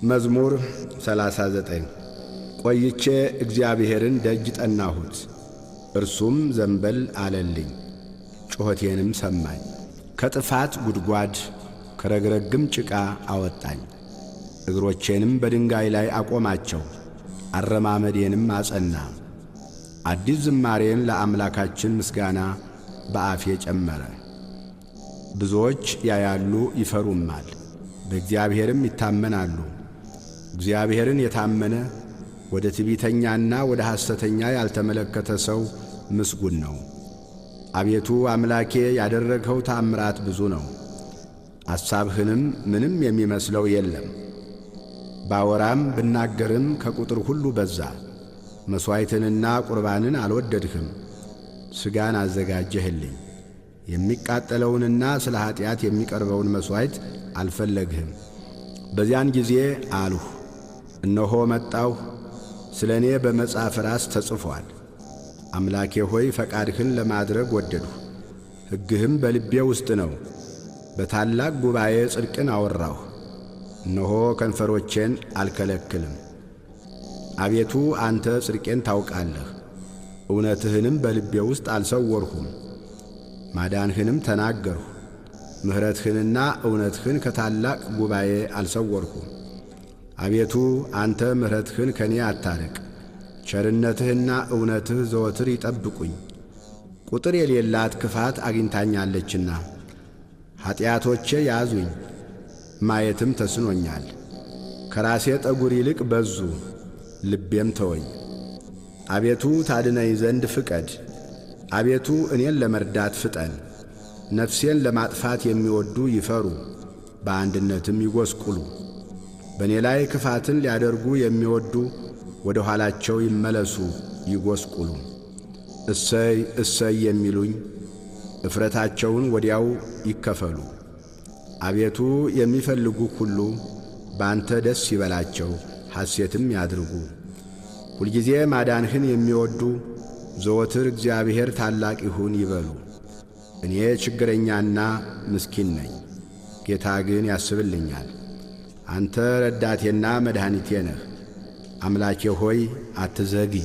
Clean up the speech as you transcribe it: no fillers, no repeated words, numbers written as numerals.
መዝሙር 39 ቆይቼ እግዚአብሔርን ደጅ ጠናሁት፣ እርሱም ዘንበል አለልኝ፣ ጩኸቴንም ሰማኝ። ከጥፋት ጉድጓድ ከረግረግም ጭቃ አወጣኝ። እግሮቼንም በድንጋይ ላይ አቆማቸው፣ አረማመዴንም አጸና። አዲስ ዝማሬን ለአምላካችን ምስጋና በአፌ ጨመረ። ብዙዎች ያያሉ ይፈሩማል፣ በእግዚአብሔርም ይታመናሉ። እግዚአብሔርን የታመነ ወደ ትዕቢተኛና ወደ ሐሰተኛ ያልተመለከተ ሰው ምስጉን ነው። አቤቱ አምላኬ ያደረግኸው ተአምራት ብዙ ነው፣ አሳብህንም ምንም የሚመስለው የለም። ባወራም ብናገርም ከቁጥር ሁሉ በዛ። መሥዋዕትንና ቁርባንን አልወደድህም፣ ሥጋን አዘጋጀህልኝ። የሚቃጠለውንና ስለ ኀጢአት የሚቀርበውን መሥዋዕት አልፈለግህም። በዚያን ጊዜ አልሁ፣ እነሆ መጣሁ፣ ስለ እኔ በመጽሐፍ ራስ ተጽፏል። አምላኬ ሆይ ፈቃድህን ለማድረግ ወደድሁ፣ ሕግህም በልቤ ውስጥ ነው። በታላቅ ጉባኤ ጽድቅን አወራሁ፣ እነሆ ከንፈሮቼን አልከለክልም። አቤቱ አንተ ጽድቄን ታውቃለህ፣ እውነትህንም በልቤ ውስጥ አልሰወርሁም። ማዳንህንም ተናገርሁ፣ ምሕረትህንና እውነትህን ከታላቅ ጉባኤ አልሰወርሁም። አቤቱ አንተ ምሕረትህን ከኔ አታርቅ፣ ቸርነትህና እውነትህ ዘወትር ይጠብቁኝ። ቁጥር የሌላት ክፋት አግኝታኛለችና ኀጢአቶቼ ያዙኝ፣ ማየትም ተስኖኛል። ከራሴ ጠጉር ይልቅ በዙ፣ ልቤም ተወኝ። አቤቱ ታድነኝ ዘንድ ፍቀድ፣ አቤቱ እኔን ለመርዳት ፍጠን። ነፍሴን ለማጥፋት የሚወዱ ይፈሩ፣ በአንድነትም ይጐስቁሉ። በእኔ ላይ ክፋትን ሊያደርጉ የሚወዱ ወደ ኋላቸው ይመለሱ ይጐስቁሉ። እሰይ እሰይ የሚሉኝ እፍረታቸውን ወዲያው ይከፈሉ። አቤቱ የሚፈልጉህ ሁሉ በአንተ ደስ ይበላቸው፣ ሐሴትም ያድርጉ። ሁልጊዜ ማዳንህን የሚወዱ ዘወትር እግዚአብሔር ታላቅ ይሁን ይበሉ። እኔ ችግረኛና ምስኪን ነኝ፣ ጌታ ግን ያስብልኛል። አንተ ረዳቴና መድኃኒቴ ነህ። አምላኬ ሆይ አትዘግይ።